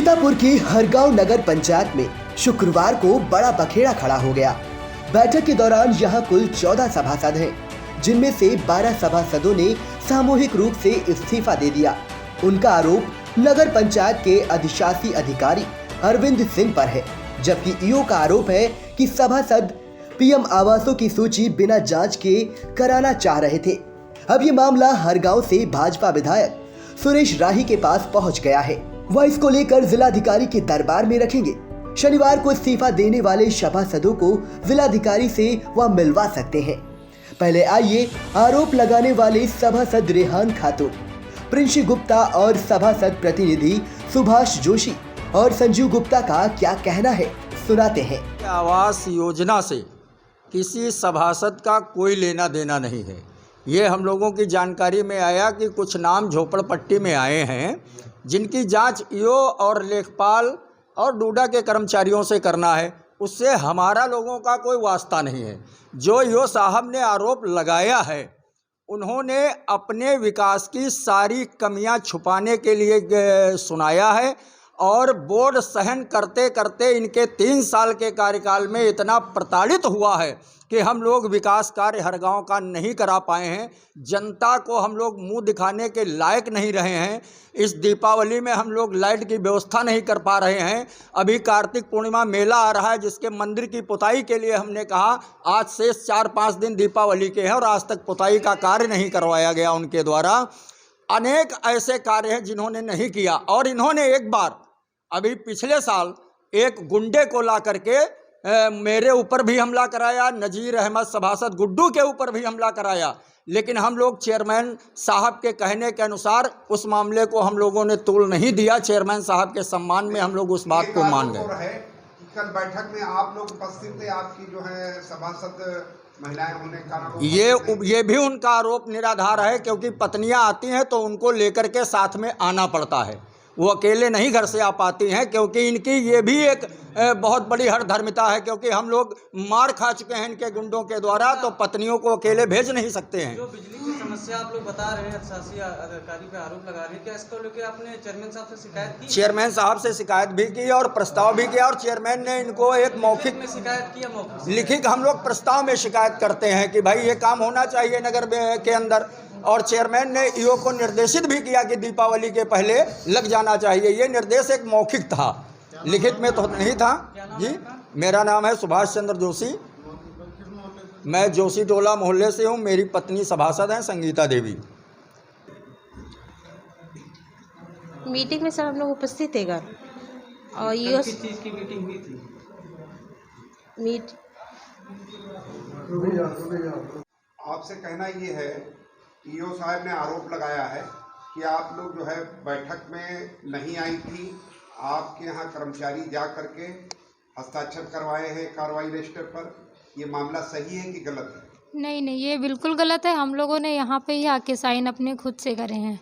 सीतापुर की हरगांव नगर पंचायत में शुक्रवार को बड़ा बखेड़ा खड़ा हो गया। बैठक के दौरान यहां कुल 14 सभासद हैं, जिनमें से 12 सभासदों ने सामूहिक रूप से इस्तीफा दे दिया। उनका आरोप नगर पंचायत के अधिशासी अधिकारी अरविंद सिंह पर है, जबकि ईओ का आरोप है कि सभासद पीएम आवासों की सूची बिना जांच के कराना चाह रहे थे। अब ये मामला हरगांव से भाजपा विधायक सुरेश राही के पास पहुंच गया है। वह इसको लेकर जिलाधिकारी के दरबार में रखेंगे। शनिवार को इस्तीफा देने वाले सभासदों को जिलाधिकारी से वह मिलवा सकते हैं। पहले आइए आरोप लगाने वाले सभासद रेहान खातून, प्रिंसी गुप्ता और सभासद प्रतिनिधि सुभाष जोशी और संजीव गुप्ता का क्या कहना है, सुनाते हैं। आवास योजना से किसी सभासद का कोई लेना देना नहीं है। ये हम लोगों की जानकारी में आया कि कुछ नाम झोपड़पट्टी में आए हैं, जिनकी जांच ईओ और लेखपाल और डूडा के कर्मचारियों से करना है। उससे हमारा लोगों का कोई वास्ता नहीं है। जो ईओ साहब ने आरोप लगाया है, उन्होंने अपने विकास की सारी कमियां छुपाने के लिए सुनाया है और बोर्ड सहन करते करते इनके 3 साल के कार्यकाल में इतना प्रताड़ित हुआ है कि हम लोग विकास कार्य हर गांव का नहीं करा पाए हैं। जनता को हम लोग मुंह दिखाने के लायक नहीं रहे हैं। इस दीपावली में हम लोग लाइट की व्यवस्था नहीं कर पा रहे हैं। अभी कार्तिक पूर्णिमा मेला आ रहा है, जिसके मंदिर की पुताई के लिए हमने कहा आज से 4-5 दिन दीपावली के हैं और आज तक पुताई का कार्य नहीं करवाया गया उनके द्वारा। अनेक ऐसे कार्य हैं जिन्होंने नहीं किया। और इन्होंने एक बार अभी पिछले साल एक गुंडे को ला करके मेरे ऊपर भी हमला कराया, नजीर अहमद सभासद गुड्डू के ऊपर भी हमला कराया। लेकिन हम लोग चेयरमैन साहब के कहने के अनुसार उस मामले को हम लोगों ने तूल नहीं दिया। चेयरमैन साहब के सम्मान में हम लोग उस बात को मान गए। कल बैठक में आप लोग उपस्थित थे, आपकी जो है सभासद महिलाएं होने का कारण ये भी उनका आरोप निराधार है, क्योंकि पत्नियां आती हैं तो उनको लेकर के साथ में आना पड़ता है। वो अकेले नहीं घर से आ पाती हैं, क्योंकि इनकी ये भी एक बहुत बड़ी हरधर्मिता है, क्योंकि हम लोग मार खा चुके हैं इनके गुंडों के द्वारा, तो पत्नियों को अकेले भेज नहीं सकते हैं। जो बिजली की समस्या आप लोग बता रहे हैं, अधिशासी अधिकारी पे आरोप लगा रहे हैं, क्या इसको लेकर आपने चेयरमैन साहब से शिकायत की? चेयरमैन साहब से शिकायत भी की और प्रस्ताव भी किया, और चेयरमैन ने इनको एक मौखिक में शिकायत किया, मौखिक लिखित हम लोग प्रस्ताव में शिकायत करते हैं कि भाई ये काम होना चाहिए नगर के अंदर। और चेयरमैन ने ईओ को निर्देशित भी किया कि दीपावली के पहले लग जाना चाहिए। ये निर्देश एक मौखिक था, लिखित में तो नहीं था। जी, मेरा नाम है सुभाष चंद्र जोशी। मैं जोशी टोला मोहल्ले से हूँ। मेरी पत्नी सभासद हैं संगीता देवी। मीटिंग में सब हम लोग उपस्थित थे घर, और ईओ किस चीज़ की मीटिंग हुई थी? आपसे कहना ये है, ईओ साहब ने आरोप लगाया है कि आप लोग जो है बैठक में नहीं आई थी। आपके यहाँ कर्मचारी जा करके हस्ताक्षर करवाए हैं कार्रवाई रजिस्टर पर। ये मामला सही है कि गलत है? नहीं, ये बिल्कुल गलत है। हम लोगों ने यहाँ पे ही आके साइन अपने खुद से करे हैं।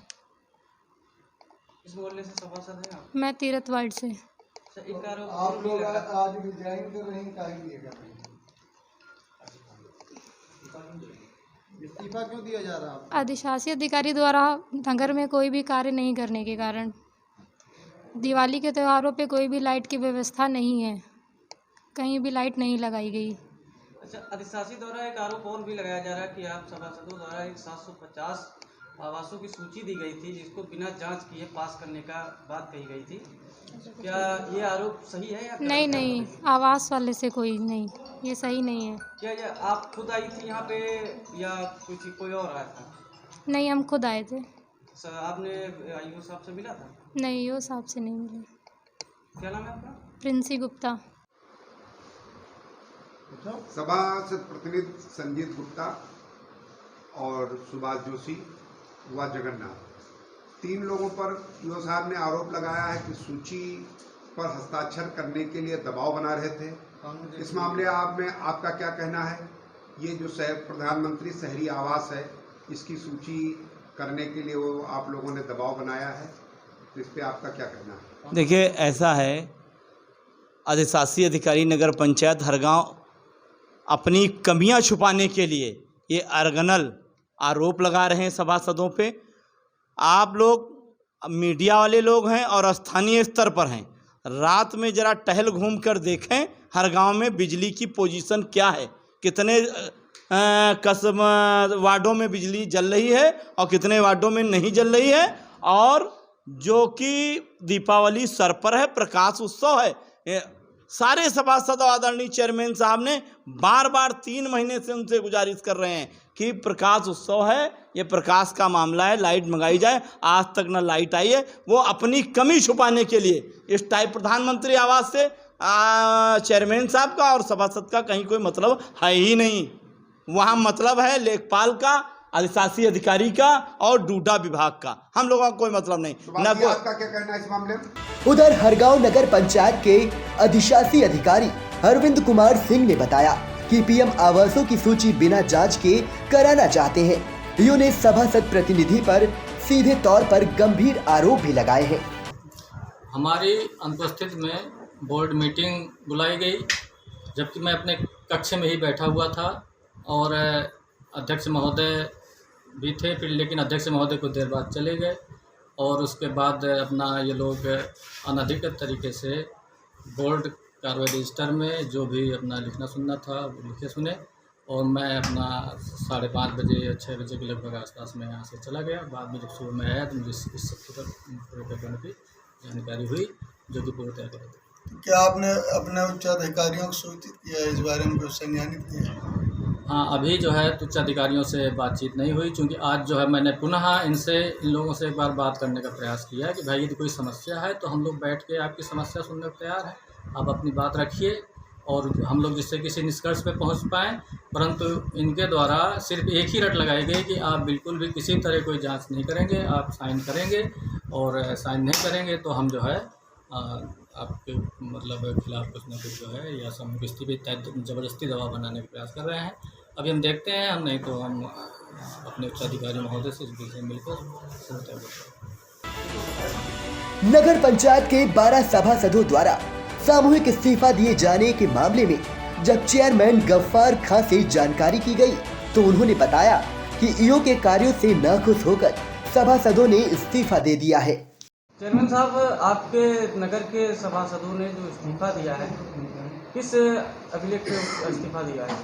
इस मोहल्ले से सभासद हैं आप? मैं तीरथ वार्ड से। आप लोग आज रिजाइन कर रहे हैं, काहे लिए कर रहे हैं? इस्तीफा क्यों दिया जा रहा है? अधिशासी अधिकारी द्वारा नगर में कोई भी कार्य नहीं करने के कारण दिवाली के त्योहारों पे कोई भी लाइट की व्यवस्था नहीं है, कहीं भी लाइट नहीं लगाई गई। अच्छा, अधिशासी द्वारा एक आरोप और भी लगाया जा रहा है कि आप सभासदों द्वारा एक 750 आवासों की सूची दी गई थी, जिसको बिना जांच किए पास करने का बात कही गई थी। क्या ये आरोप सही है या नहीं, आवास वाले से कोई नहीं, ये सही नहीं है। क्या ये आप खुद आई थी यहाँ पे या कोई और आया था? नहीं, हम खुद आए थे। सर, आपने ईओ साहब से मिला था? नहीं, ईओ साहब से नहीं मिले। क्या नाम है आपका? प्रिंसी गुप्ता। सभासद प्रतिनिधि संजीव गुप्ता और सुभाष जोशी व जगन्नाथ, 3 लोगों पर ईओ साहब ने आरोप लगाया है कि सूची पर हस्ताक्षर करने के लिए दबाव बना रहे थे। इस मामले में आपका क्या कहना है? ये जो प्रधानमंत्री शहरी आवास है, इसकी सूची करने के लिए वो आप लोगों ने दबाव बनाया है, तो इस पर आपका क्या कहना है? देखिए, ऐसा है, अधिशासी अधिकारी नगर पंचायत हरगांव अपनी कमियां छुपाने के लिए ये अर्गनल आरोप लगा रहे हैं सभासदों पे। आप लोग मीडिया वाले लोग हैं और स्थानीय स्तर पर हैं, रात में ज़रा टहल घूम कर देखें हर गांव में बिजली की पोजीशन क्या है, कितने कस्म वार्डों में बिजली जल रही है और कितने वार्डों में नहीं जल रही है। और जो कि दीपावली सर पर है, प्रकाश उत्सव है। सारे सभासद आदरणीय चेयरमैन साहब ने बार बार 3 महीने से उनसे गुजारिश कर रहे हैं कि प्रकाश उत्सव है, ये प्रकाश का मामला है, लाइट मंगाई जाए। आज तक न लाइट आई है। वो अपनी कमी छुपाने के लिए इस टाइप प्रधानमंत्री आवास से चेयरमैन साहब का और सभासद का कहीं कोई मतलब है ही नहीं। वहाँ मतलब है लेखपाल का, अधिशासी अधिकारी का और डूडा विभाग का। हम लोगों का कोई मतलब नहीं। न आपका क्या कहना है इस मामले में? उधर हरगांव नगर पंचायत के अधिशासी अधिकारी अरविंद कुमार सिंह ने बताया कि पीएम आवासों की सूची बिना जांच के कराना चाहते हैं। यूं ने सभासद प्रतिनिधि पर सीधे तौर पर गंभीर आरोप भी लगाए हैं। हमारी अनुपस्थित में बोर्ड मीटिंग बुलाई गई, जबकि मैं अपने कक्ष में ही बैठा हुआ था और अध्यक्ष महोदय भी थे, फिर लेकिन अध्यक्ष महोदय कुछ देर बाद चले गए और उसके बाद अपना ये लोग अनधिकृत तरीके से बोर्ड कार्रवाई रजिस्टर में जो भी अपना लिखना सुनना था वो लिखे सुने। और मैं अपना 5:30 बजे या 6 बजे के लगभग आसपास में यहाँ से चला गया। बाद में जब सुबह में आया तो मुझे इस सब पूरे प्रकरण की जानकारी हुई, जो कि पूरी तय कर दी। क्या आपने अपने उच्च अधिकारियों को सूचित किया इस बारे में, कुछ संज्ञानित किया? हाँ, अभी जो है उच्च अधिकारियों से बातचीत नहीं हुई, क्योंकि आज जो है मैंने पुनः इन लोगों से एक बार बात करने का प्रयास किया कि भाई यदि कोई समस्या है तो हम लोग बैठ के आपकी समस्या सुनने को तैयार हैं, आप अपनी बात रखिए और हम लोग जिससे किसी निष्कर्ष पे पहुंच पाएँ। परंतु इनके द्वारा सिर्फ एक ही रट लगाई गई कि आप बिल्कुल भी किसी तरह कोई जांच नहीं करेंगे, आप साइन करेंगे और साइन नहीं करेंगे तो हम जो है आपके मतलब खिलाफ कुछ न कुछ जो है या समूह इस्तीफे ज़बरदस्ती दबाव बनाने का प्रयास कर रहे हैं। अभी हम देखते हैं, हम नहीं तो हम अपने उच्चाधिकारी महोदय से इस विषय में मिलकर। नगर पंचायत के 12 सभासदों द्वारा सामूहिक इस्तीफा दिए जाने के मामले में जब चेयरमैन गफ्फार खां से जानकारी की गई तो उन्होंने बताया कि ईओ के कार्यों से नाखुश होकर सभासदों ने इस्तीफा दे दिया है। चेयरमैन साहब, आपके नगर के सभासदों ने जो इस्तीफा दिया है, किस अभिलेख पे इस्तीफा दिया है?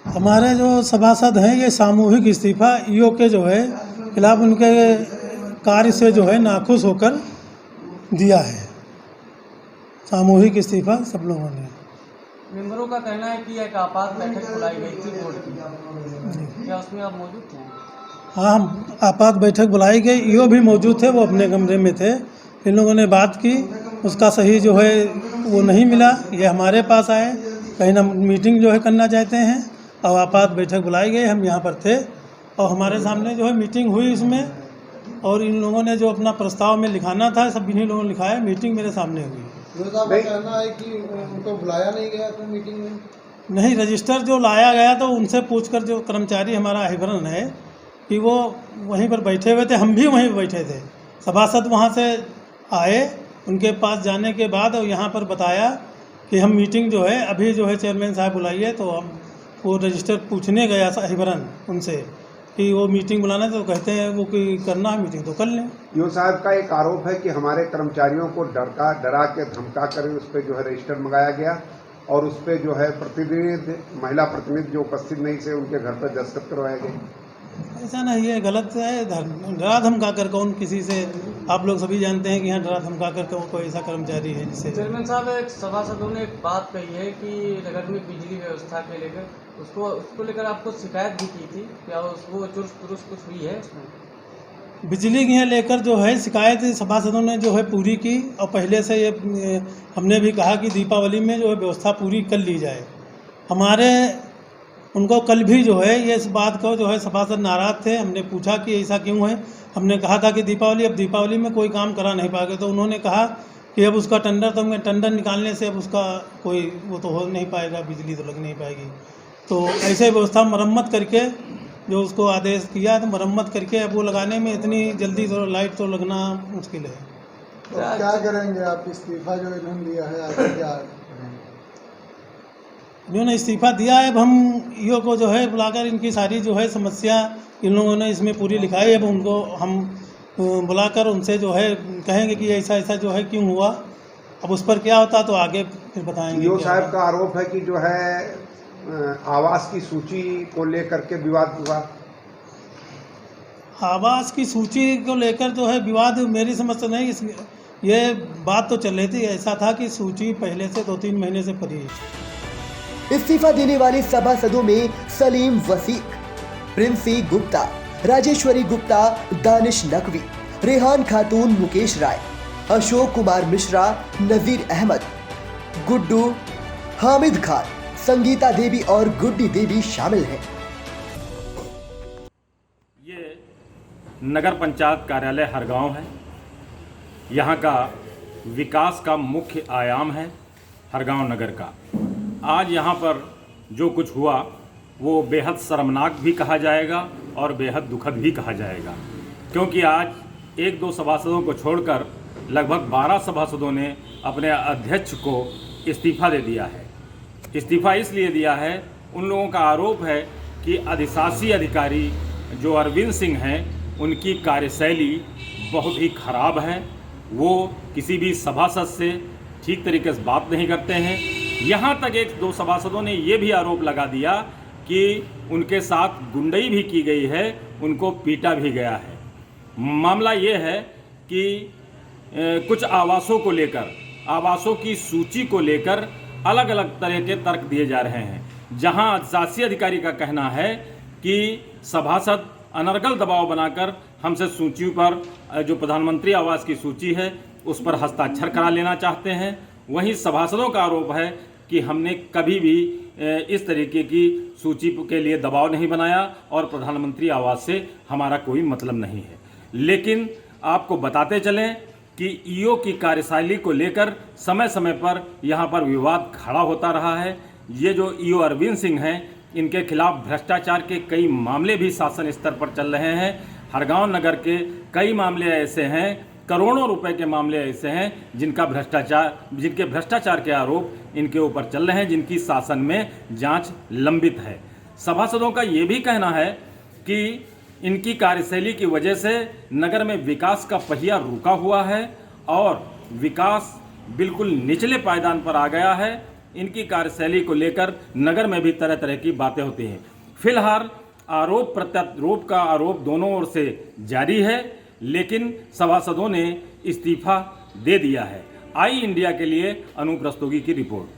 हमारे जो सभासद हैं ये सामूहिक इस्तीफा ईओ के जो है खिलाफ उनके कार्य से जो है नाखुश होकर दिया है। सामूहिक इस्तीफा सब लोगों ने। मेंबरों का कहना है कि एक आपात बैठक बुलाई गई थी बोर्ड की, क्या उसमें आप मौजूद थे? हाँ, हम आपात बैठक बुलाई गई, ईओ भी मौजूद थे, वो अपने कमरे में थे। इन लोगों ने बात की, उसका सही जो है वो नहीं मिला। ये हमारे पास आए, कहीं ना मीटिंग जो है करना चाहते हैं और आपात बैठक बुलाई गई। हम यहाँ पर थे और हमारे सामने जो है मीटिंग हुई इसमें, और इन लोगों ने जो अपना प्रस्ताव में लिखाना था सब इन्हीं लोगों ने लिखा है। मीटिंग मेरे सामने हुई। कहना है कि उनको बुलाया नहीं गया था मीटिंग में? नहीं, रजिस्टर जो लाया गया तो उनसे पूछकर जो कर्मचारी हमारा अहिवरन है कि वो वहीं पर बैठे हुए थे, हम भी वहीं बैठे थे। सभासद वहाँ से आए, उनके पास जाने के बाद और यहाँ पर बताया कि हम मीटिंग जो है अभी जो है चेयरमैन साहब बुलाइए। तो हम वो रजिस्टर पूछने गया अहिवरन उनसे कि वो मीटिंग बुलाना है, तो कहते हैं वो कि करना है मीटिंग तो कर लें। ईओ साहब का एक आरोप है कि हमारे कर्मचारियों को डरा के धमका कर उस पर जो है रजिस्टर मंगाया गया और उस पर जो है प्रतिनिधि महिला प्रतिनिधि जो उपस्थित नहीं थे उनके घर पर दस्तखत करवाए गए। ऐसा नहीं है, गलत है। डरा धमका कर कौन किसी से, आप लोग सभी जानते हैं कि यहाँ डरा धमका कर कोई ऐसा कर्मचारी है जिससे। चेयरमैन साहब, एक सभासदों ने एक बात कही है कि नगर में बिजली व्यवस्था के लेकर उसको लेकर आपको शिकायत भी की थी, क्या उसको चुरुस पुरुष कुछ हुई है उसमें? बिजली के लेकर जो है शिकायत सभासदों ने जो है पूरी की और पहले से ये हमने भी कहा कि दीपावली में जो है व्यवस्था पूरी कर ली जाए। हमारे उनको कल भी जो है ये इस बात को जो है सभासद नाराज़ थे। हमने पूछा कि ऐसा क्यों है। हमने कहा था कि दीपावली में कोई काम करा नहीं पाएगा, तो उन्होंने कहा कि अब उसका टेंडर निकालने से अब उसका कोई वो तो हो नहीं पाएगा, बिजली तो लग नहीं पाएगी। तो ऐसे व्यवस्था मरम्मत करके जो उसको आदेश किया तो मरम्मत करके अब वो लगाने में इतनी जल्दी तो लाइट तो लगना मुश्किल है। तो क्या करेंगे आप? इस्तीफा जो इन्होंने दिया है आगे क्या इन्होंने इस्तीफा दिया है। अब हम ईओ को जो है बुलाकर इनकी सारी जो है समस्या इन लोगों ने इसमें पूरी लिखाई है। अब उनको हम बुलाकर उनसे जो है कहेंगे कि ऐसा ऐसा जो है क्यों हुआ। अब उस पर क्या होता तो आगे फिर बताएंगे। ईओ क्या साहब होगा। का आरोप है कि जो है आवास की सूची को लेकर के विवाद हुआ। आवास की सूची को लेकर जो है विवाद मेरी समझ से नहीं, ये बात तो चल रही थी, ऐसा था कि सूची पहले से 2-3 महीने से पड़ी है। इस्तीफा देने वाले सभासदों में सलीम वसीक, प्रिंसी गुप्ता, राजेश्वरी गुप्ता, दानिश नकवी, रेहान खातून, मुकेश राय, अशोक कुमार मिश्रा, नजीर अहमद, गुड्डू, हामिद खान, संगीता देवी और गुड्डी देवी शामिल हैं। ये नगर पंचायत कार्यालय हरगांव है। यहाँ का विकास का मुख्य आयाम है हरगांव नगर का। आज यहाँ पर जो कुछ हुआ वो बेहद शर्मनाक भी कहा जाएगा और बेहद दुखद भी कहा जाएगा, क्योंकि आज 1-2 सभासदों को छोड़कर लगभग 12 सभासदों ने अपने अध्यक्ष को इस्तीफा दे दिया है। इस्तीफा इसलिए दिया है, उन लोगों का आरोप है कि अधिशासी अधिकारी जो अरविंद सिंह हैं उनकी कार्यशैली बहुत ही खराब है। वो किसी भी सभासद से ठीक तरीके से बात नहीं करते हैं। यहाँ तक 1-2 सभासदों ने ये भी आरोप लगा दिया कि उनके साथ गुंडई भी की गई है, उनको पीटा भी गया है। मामला ये है कि कुछ आवासों को लेकर, आवासों की सूची को लेकर अलग अलग तरह के तर्क दिए जा रहे हैं। जहां अधिशासी अधिकारी का कहना है कि सभासद अनर्गल दबाव बनाकर हमसे सूची पर, जो प्रधानमंत्री आवास की सूची है, उस पर हस्ताक्षर करा लेना चाहते हैं। वहीं सभासदों का आरोप है कि हमने कभी भी इस तरीके की सूची के लिए दबाव नहीं बनाया और प्रधानमंत्री आवास से हमारा कोई मतलब नहीं है। लेकिन आपको बताते चलें कि ईओ की कार्यशैली को लेकर समय समय पर यहाँ पर विवाद खड़ा होता रहा है। ये जो ईओ अरविंद सिंह हैं, इनके खिलाफ भ्रष्टाचार के कई मामले भी शासन स्तर पर चल रहे हैं। हरगांव नगर के कई मामले ऐसे हैं, करोड़ों रुपए के मामले ऐसे हैं जिनके भ्रष्टाचार के आरोप इनके ऊपर चल रहे हैं, जिनकी शासन में जांच लंबित है। सभासदों का ये भी कहना है कि इनकी कार्यशैली की वजह से नगर में विकास का पहिया रुका हुआ है और विकास बिल्कुल निचले पायदान पर आ गया है। इनकी कार्यशैली को लेकर नगर में भी तरह तरह की बातें होती हैं। फिलहाल आरोप प्रत्यारोप का आरोप दोनों ओर से जारी है, लेकिन सभासदों ने इस्तीफा दे दिया है। आई इंडिया के लिए अनूप रस्तोगी की रिपोर्ट।